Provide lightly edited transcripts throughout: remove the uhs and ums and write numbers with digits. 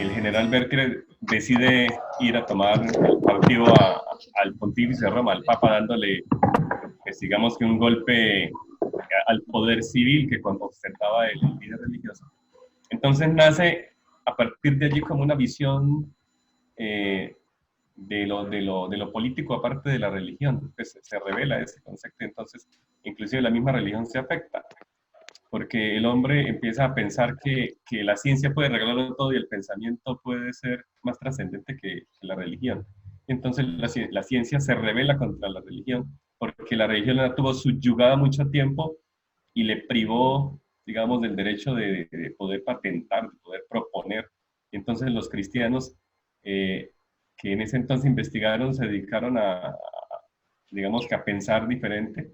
el general Berkeley decide ir a tomar cautivo al pontífice de Roma, al Papa, dándole, pues, digamos que un golpe al poder civil que ostentaba el líder religioso. Entonces nace a partir de allí como una visión de lo político aparte de la religión, pues se revela ese concepto. Entonces inclusive la misma religión se afecta, porque el hombre empieza a pensar que la ciencia puede arreglarlo todo y el pensamiento puede ser más trascendente que la religión. Entonces la ciencia se revela contra la religión, porque la religión la tuvo subyugada mucho tiempo y le privó, digamos, del derecho de poder patentar, de poder proponer. Y entonces los cristianos que en ese entonces investigaron se dedicaron digamos, que a pensar diferente,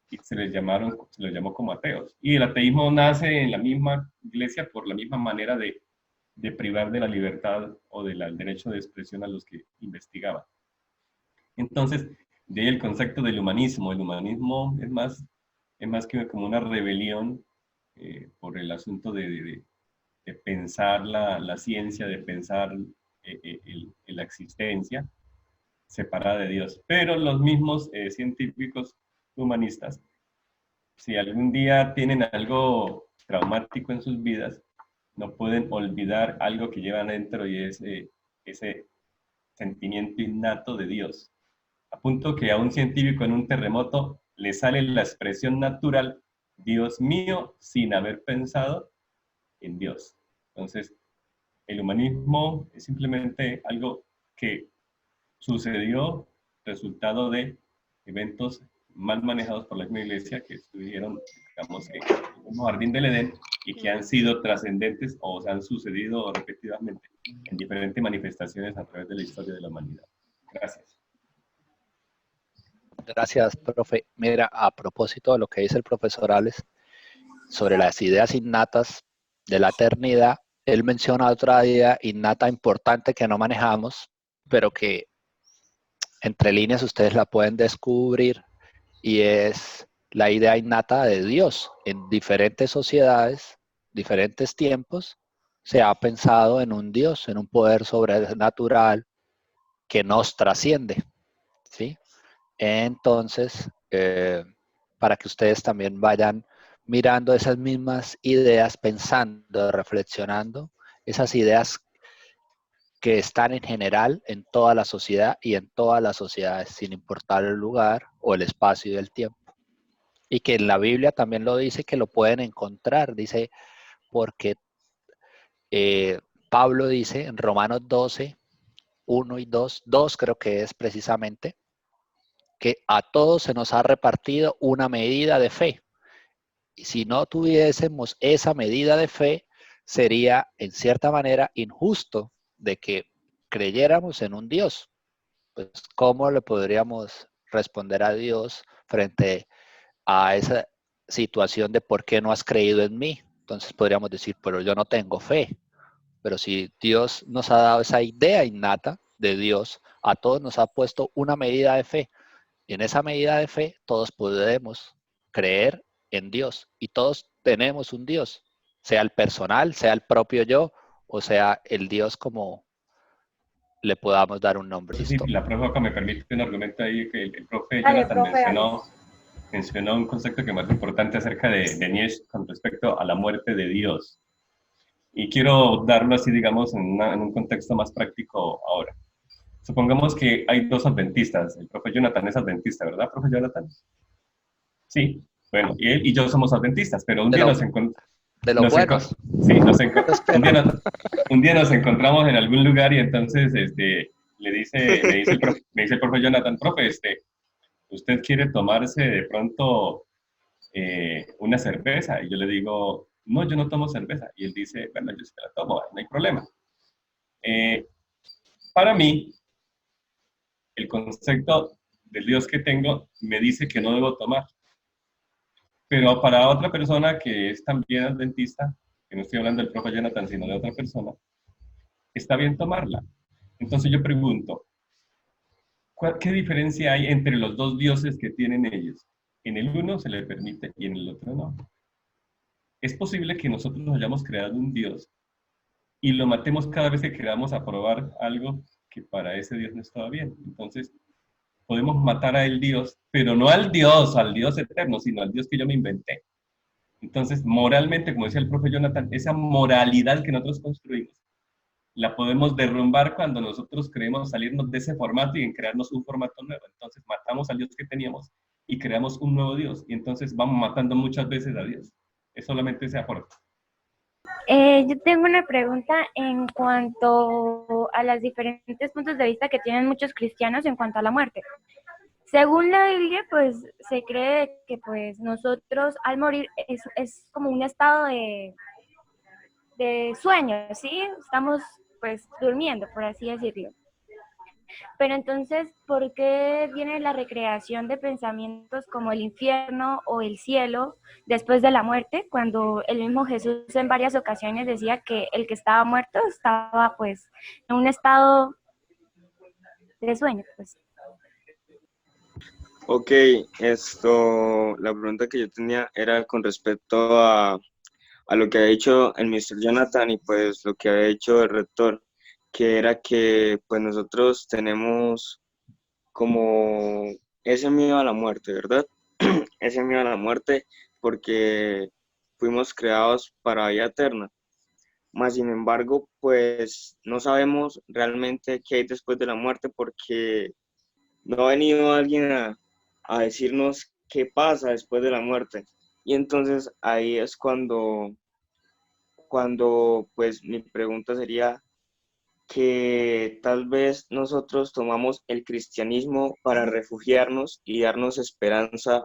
y se les llamó como ateos. Y el ateísmo nace en la misma iglesia por la misma manera de privar de la libertad o del derecho de expresión a los que investigaban. Entonces, de ahí el concepto del humanismo. El humanismo es más que como una rebelión por el asunto de pensar la ciencia, de pensar la existencia separada de Dios. Pero los mismos científicos humanistas, si algún día tienen algo traumático en sus vidas, no pueden olvidar algo que llevan dentro, y es ese sentimiento innato de Dios. A punto que a un científico en un terremoto le sale la expresión natural, Dios mío, sin haber pensado en Dios. Entonces, el humanismo es simplemente algo que sucedió resultado de eventos mal manejados por la misma iglesia, que estuvieron, digamos, que en un jardín del Edén, y que han sido trascendentes o se han sucedido repetidamente en diferentes manifestaciones a través de la historia de la humanidad. Gracias. Gracias, profe. Mira, a propósito de lo que dice el profesor Alex sobre las ideas innatas de la eternidad, él menciona otra idea innata importante que no manejamos, pero que entre líneas ustedes la pueden descubrir, y es la idea innata de Dios. En diferentes sociedades, diferentes tiempos, se ha pensado en un Dios, en un poder sobrenatural que nos trasciende, ¿sí? Entonces, para que ustedes también vayan mirando esas mismas ideas, pensando, reflexionando, esas ideas que están en general en toda la sociedad y en todas las sociedades, sin importar el lugar o el espacio y el tiempo. Y que en la Biblia también lo dice, que lo pueden encontrar, dice, porque Pablo dice en Romanos 12, 1 y 2, 2 creo que es precisamente, que a todos se nos ha repartido una medida de fe. Y si no tuviésemos esa medida de fe, sería en cierta manera injusto de que creyéramos en un Dios. Pues, ¿cómo le podríamos responder a Dios frente a esa situación de por qué no has creído en mí? Entonces podríamos decir, pero yo no tengo fe. Pero si Dios nos ha dado esa idea innata de Dios, a todos nos ha puesto una medida de fe. Y en esa medida de fe, todos podemos creer en Dios. Y todos tenemos un Dios, sea el personal, sea el propio yo, o sea el Dios como le podamos dar un nombre. Sí, sí, ¿Listo? la profe acá me permite un argumento ahí que el profe Dale, Jonathan profe Alex. mencionó un concepto que es más importante acerca de Nietzsche con respecto a la muerte de Dios. Y quiero darlo así, digamos, en un contexto más práctico ahora. Supongamos que hay dos adventistas. El profe Jonathan es adventista, ¿verdad, profe Jonathan? Sí. Bueno, y él y yo somos adventistas, pero un día nos encontramos. De los buenos. Sí, Espero. un día nos encontramos en algún lugar, y entonces me dice el profe Jonathan, profe, ¿usted quiere tomarse de pronto una cerveza? Y yo le digo, no, yo no tomo cerveza. Y él dice, bueno, yo sí la tomo, no hay problema. Para mí, el concepto del Dios que tengo me dice que no debo tomar. Pero para otra persona que es también adventista, que no estoy hablando del profe Jonathan, sino de otra persona, está bien tomarla. Entonces yo pregunto, ¿qué diferencia hay entre los dos dioses que tienen ellos? En el uno se le permite y en el otro no. Es posible que nosotros hayamos creado un Dios y lo matemos cada vez que queramos aprobar algo que para ese Dios no estaba bien. Entonces, podemos matar a el Dios, pero no al Dios eterno, sino al Dios que yo me inventé. Entonces, moralmente, como decía el profe Jonathan, esa moralidad que nosotros construimos, la podemos derrumbar cuando nosotros queremos salirnos de ese formato y en crearnos un formato nuevo. Entonces, matamos al Dios que teníamos y creamos un nuevo Dios. Y entonces vamos matando muchas veces a Dios. Es solamente ese aporte. Yo tengo una pregunta en cuanto a los diferentes puntos de vista que tienen muchos cristianos en cuanto a la muerte. Según la Biblia, pues se cree que pues nosotros al morir es como un estado de sueño, ¿sí? Estamos pues durmiendo, por así decirlo. Pero entonces, ¿por qué viene la recreación de pensamientos como el infierno o el cielo después de la muerte? Cuando el mismo Jesús en varias ocasiones decía que el que estaba muerto estaba pues en un estado de sueño, pues. Ok, la pregunta que yo tenía era con respecto a lo que ha dicho el Mr. Jonathan y pues lo que ha hecho el rector, que era que pues nosotros tenemos como ese miedo a la muerte, ¿verdad? Ese miedo a la muerte porque fuimos creados para vida eterna. Más sin embargo, pues no sabemos realmente qué hay después de la muerte porque no ha venido alguien a decirnos qué pasa después de la muerte. Y entonces ahí es cuando pues mi pregunta sería que tal vez nosotros tomamos el cristianismo para refugiarnos y darnos esperanza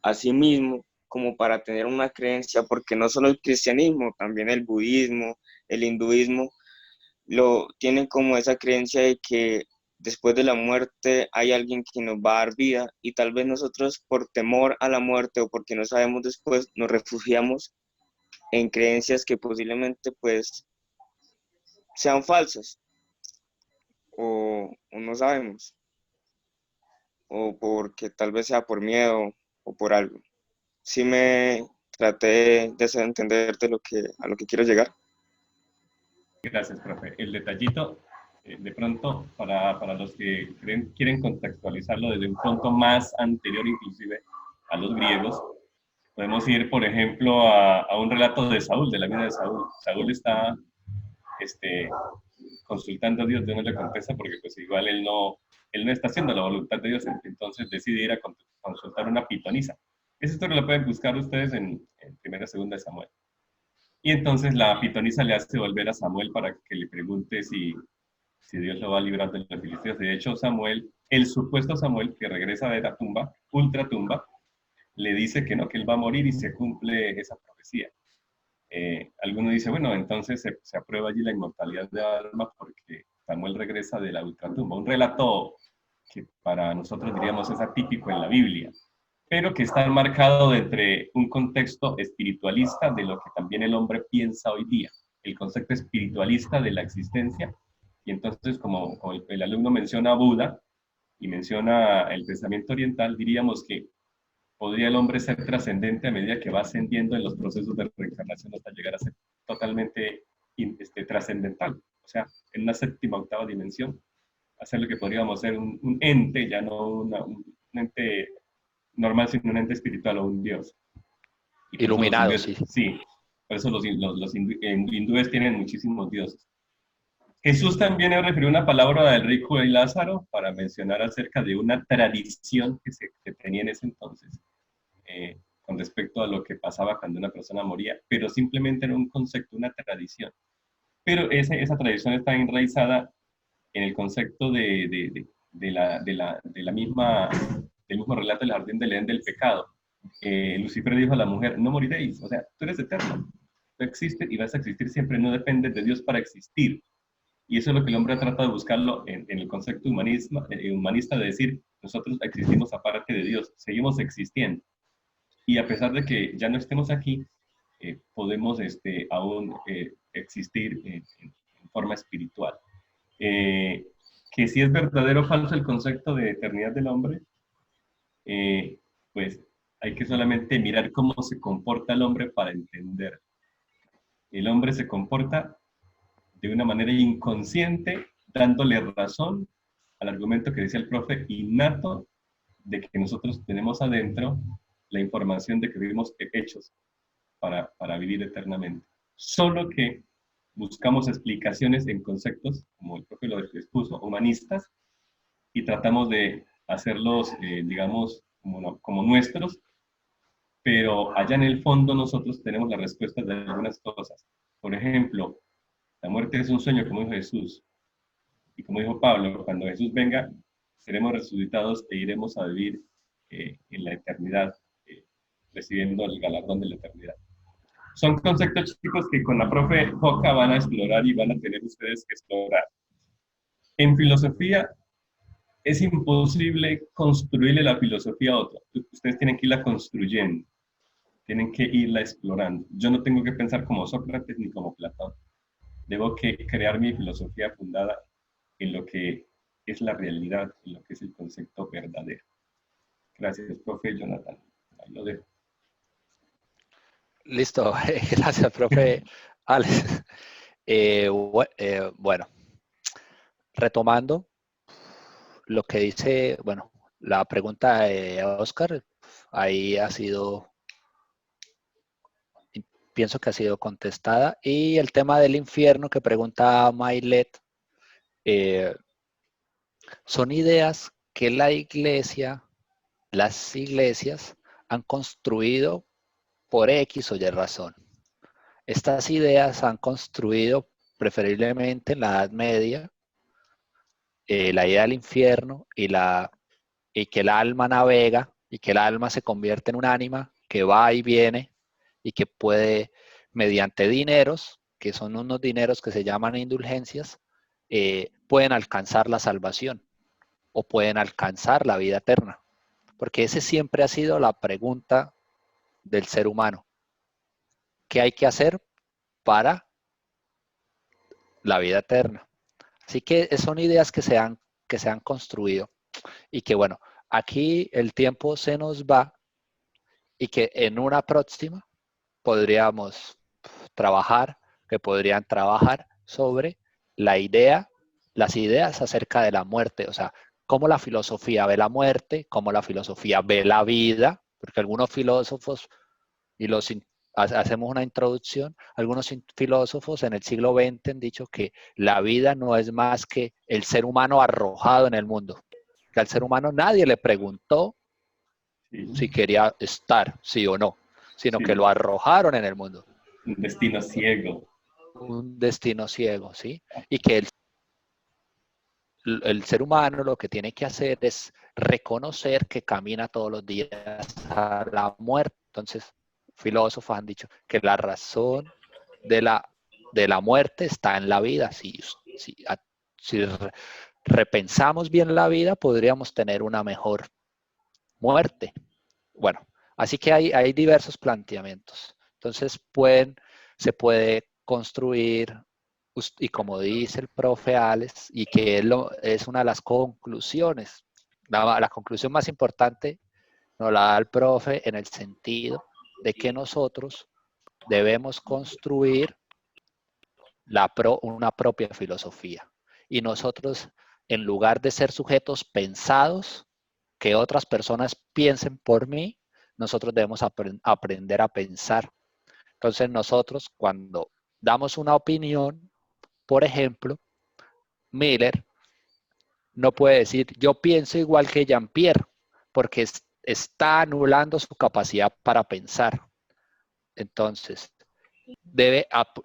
a sí mismo, como para tener una creencia, porque no solo el cristianismo, también el budismo, el hinduismo, lo tienen como esa creencia de que después de la muerte hay alguien que nos va a dar vida y tal vez nosotros por temor a la muerte o porque no sabemos después nos refugiamos en creencias que posiblemente pues sean falsas o no sabemos o porque tal vez sea por miedo o por algo. Sí me traté de hacer entender a lo que quiero llegar. Gracias, profe. El detallito, de pronto, para los que quieren contextualizarlo desde un punto más anterior, inclusive a los griegos, podemos ir, por ejemplo, a un relato de Saúl, de la vida de Saúl. Saúl está este, consultando a Dios, Dios no le contesta porque pues igual él no está haciendo la voluntad de Dios, entonces decide ir a consultar una pitonisa. Esa historia la pueden buscar ustedes en primera, segunda de Samuel. Y entonces la pitonisa le hace volver a Samuel para que le pregunte si Dios lo va a librar de los filisteos. De hecho, Samuel, el supuesto Samuel, que regresa de la tumba, ultratumba, le dice que no, que él va a morir y se cumple esa profecía. Alguno dice, bueno, entonces se aprueba allí la inmortalidad de alma porque Samuel regresa de la ultratumba. Un relato que para nosotros diríamos es atípico en la Biblia, pero que está enmarcado entre un contexto espiritualista de lo que también el hombre piensa hoy día, el concepto espiritualista de la existencia. Y entonces, como el alumno menciona a Buda y menciona el pensamiento oriental, diríamos que podría el hombre ser trascendente a medida que va ascendiendo en los procesos de reencarnación hasta llegar a ser totalmente trascendental, o sea, en una séptima, octava dimensión, hacer lo que podríamos ser un ente, ya no un ente normal, sino un ente espiritual o un dios. Y Iluminado, hindúes, sí. sí, por eso los hindúes tienen muchísimos dioses. Jesús también refirió una palabra del rico y Lázaro para mencionar acerca de una tradición que tenía en ese entonces con respecto a lo que pasaba cuando una persona moría, pero simplemente era un concepto, una tradición. Pero esa tradición está enraizada en el concepto de la misma, del mismo relato del jardín del Edén del pecado. Lucifer dijo a la mujer, no moriréis, o sea, tú eres eterno, tú existes y vas a existir siempre, no dependes de Dios para existir. Y eso es lo que el hombre ha tratado de buscarlo en el concepto humanista de decir, nosotros existimos aparte de Dios, seguimos existiendo. Y a pesar de que ya no estemos aquí, podemos aún existir en forma espiritual. Que si es verdadero o falso el concepto de eternidad del hombre, pues hay que solamente mirar cómo se comporta el hombre para entender. El hombre se comporta de una manera inconsciente, dándole razón al argumento que decía el profe innato de que nosotros tenemos adentro la información de que vivimos hechos para vivir eternamente. Solo que buscamos explicaciones en conceptos, como el profe lo expuso, humanistas, y tratamos de hacerlos, digamos, como nuestros, pero allá en el fondo nosotros tenemos las respuestas de algunas cosas. Por ejemplo, la muerte es un sueño, como dijo Jesús, y como dijo Pablo, cuando Jesús venga, seremos resucitados e iremos a vivir en la eternidad, recibiendo el galardón de la eternidad. Son conceptos chicos que con la profe Joca van a explorar y van a tener ustedes que explorar. En filosofía es imposible construirle la filosofía a otro. Ustedes tienen que irla construyendo, tienen que irla explorando. Yo no tengo que pensar como Sócrates ni como Platón. Debo que crear mi filosofía fundada en lo que es la realidad, en lo que es el concepto verdadero. Gracias, profe Jonathan. Ahí lo dejo. Listo, gracias, profe Alex. Bueno, retomando lo que dice, bueno, la pregunta de Oscar, ahí ha sido, pienso que ha sido contestada. Y el tema del infierno que pregunta Mailet, son ideas que las iglesias han construido por X o Y razón. Estas ideas han construido preferiblemente en la Edad Media la idea del infierno y que el alma navega y que el alma se convierte en un ánima que va y viene y que puede, mediante dineros, que son unos dineros que se llaman indulgencias, pueden alcanzar la salvación o pueden alcanzar la vida eterna. Porque esa siempre ha sido la pregunta del ser humano. ¿Qué hay que hacer para la vida eterna? Así que son ideas que se han construido y que, bueno, aquí el tiempo se nos va y que en una próxima podríamos trabajar, que podrían trabajar sobre las ideas acerca de la muerte, o sea, cómo la filosofía ve la muerte, cómo la filosofía ve la vida, porque algunos filósofos, y hacemos una introducción, algunos filósofos en el siglo XX han dicho que la vida no es más que el ser humano arrojado en el mundo, que al ser humano nadie le preguntó si quería estar, sí o no, sino que lo arrojaron en el mundo. Un destino ciego. Un destino ciego, ¿sí? Y que el ser humano lo que tiene que hacer es reconocer que camina todos los días a la muerte. Entonces, filósofos han dicho que la razón de la muerte está en la vida. Si repensamos bien la vida, podríamos tener una mejor muerte. Bueno, así que hay diversos planteamientos. Entonces, se puede construir, y como dice el profe Alex, y que es una de las conclusiones, la conclusión más importante nos la da el profe en el sentido de que nosotros debemos construir una propia filosofía. Y nosotros, en lugar de ser sujetos pensados, que otras personas piensen por mí, nosotros debemos aprender a pensar. Entonces nosotros cuando damos una opinión, por ejemplo, Miller no puede decir yo pienso igual que Jean-Pierre, porque está anulando su capacidad para pensar. Entonces,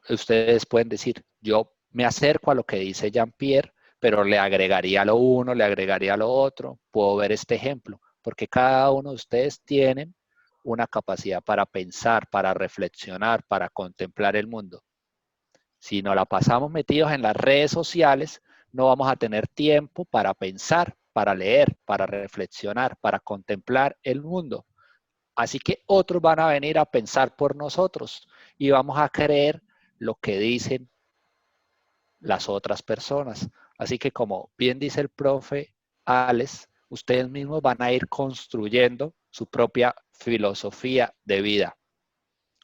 ustedes pueden decir yo me acerco a lo que dice Jean-Pierre, pero le agregaría lo uno, le agregaría lo otro. Puedo ver este ejemplo, porque cada uno de ustedes tienen una capacidad para pensar, para reflexionar, para contemplar el mundo. Si nos la pasamos metidos en las redes sociales, no vamos a tener tiempo para pensar, para leer, para reflexionar, para contemplar el mundo. Así que otros van a venir a pensar por nosotros y vamos a creer lo que dicen las otras personas. Así que como bien dice el profe Alex, ustedes mismos van a ir construyendo su propia filosofía de vida,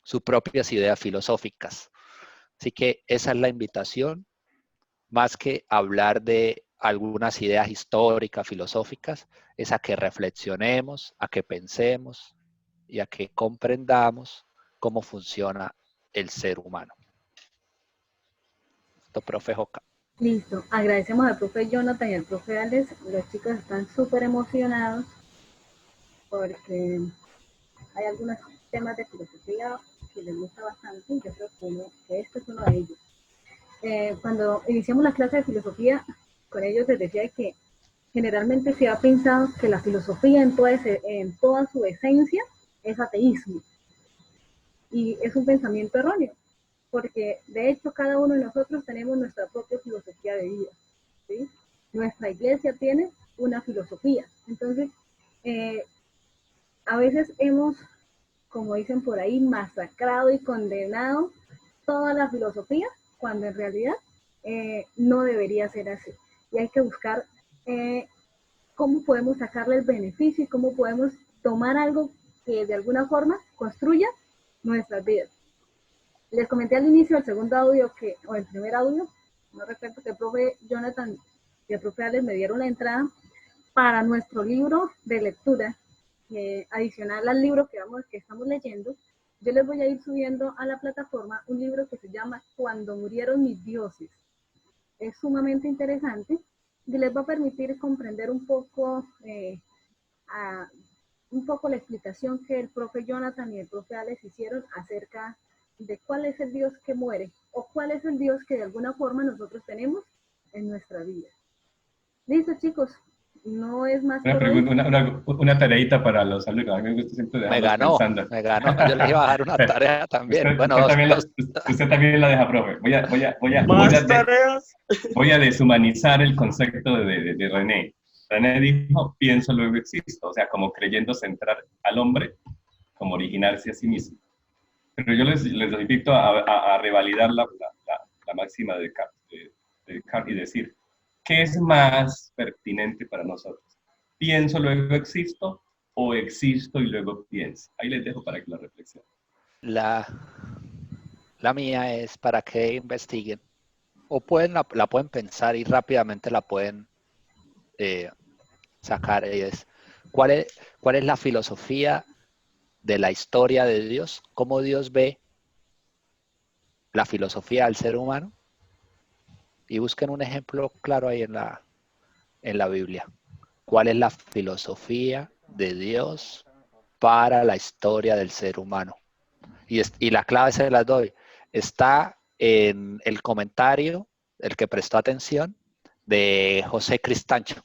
sus propias ideas filosóficas. Así que esa es la invitación más que hablar de algunas ideas históricas, filosóficas, es a que reflexionemos, a que pensemos y a que comprendamos cómo funciona el ser humano. Esto, profe Joca. Listo. Agradecemos al profe Jonathan y al profe Alex. Los chicos están súper emocionados porque hay algunos temas de filosofía que les gusta bastante y yo creo que este es uno de ellos. Cuando iniciamos la clase de filosofía, con ellos les decía que generalmente se ha pensado que la filosofía en toda su esencia es ateísmo. Y es un pensamiento erróneo, porque de hecho cada uno de nosotros tenemos nuestra propia filosofía de vida, ¿sí? Nuestra iglesia tiene una filosofía. Entonces, a veces hemos, como dicen por ahí, masacrado y condenado toda la filosofía, cuando en realidad no debería ser así. Y hay que buscar cómo podemos sacarle el beneficio y cómo podemos tomar algo que de alguna forma construya nuestras vidas. Les comenté al inicio del segundo audio, o el primer audio, no recuerdo, que el profe Jonathan y el profe Alex me dieron la entrada para nuestro libro de lectura, adicional al libro que estamos leyendo. Yo les voy a ir subiendo a la plataforma un libro que se llama Cuando murieron mis dioses. Es sumamente interesante y les va a permitir comprender un poco la explicación que el profe Jonathan y el profe Alex hicieron acerca de cuál es el Dios que muere o cuál es el Dios que de alguna forma nosotros tenemos en nuestra vida. Listo, chicos, no es más Una por hoy. pregunta, una tareita para los alumnos. A mí me gusta siempre dejarlos pensando. Me ganó. Yo les iba a dar una tarea también. Usted también la deja, profe. Tareas. Voy a deshumanizar el concepto de René. René dijo, pienso, luego existo. O sea, como creyendo centrar al hombre como originarse a sí mismo. Pero yo les invito a revalidar la máxima de Descartes y decir, ¿qué es más pertinente para nosotros? ¿Pienso, luego existo? ¿O existo y luego pienso? Ahí les dejo para que la reflexionen. La mía es para que investiguen. O la pueden pensar y rápidamente la pueden sacar. ¿Cuál es la filosofía de la historia de Dios? ¿Cómo Dios ve la filosofía del ser humano? Y busquen un ejemplo claro ahí en la Biblia. ¿Cuál es la filosofía de Dios para la historia del ser humano? Y la clave se las doy. Está en el comentario, el que prestó atención, de José Cristancho.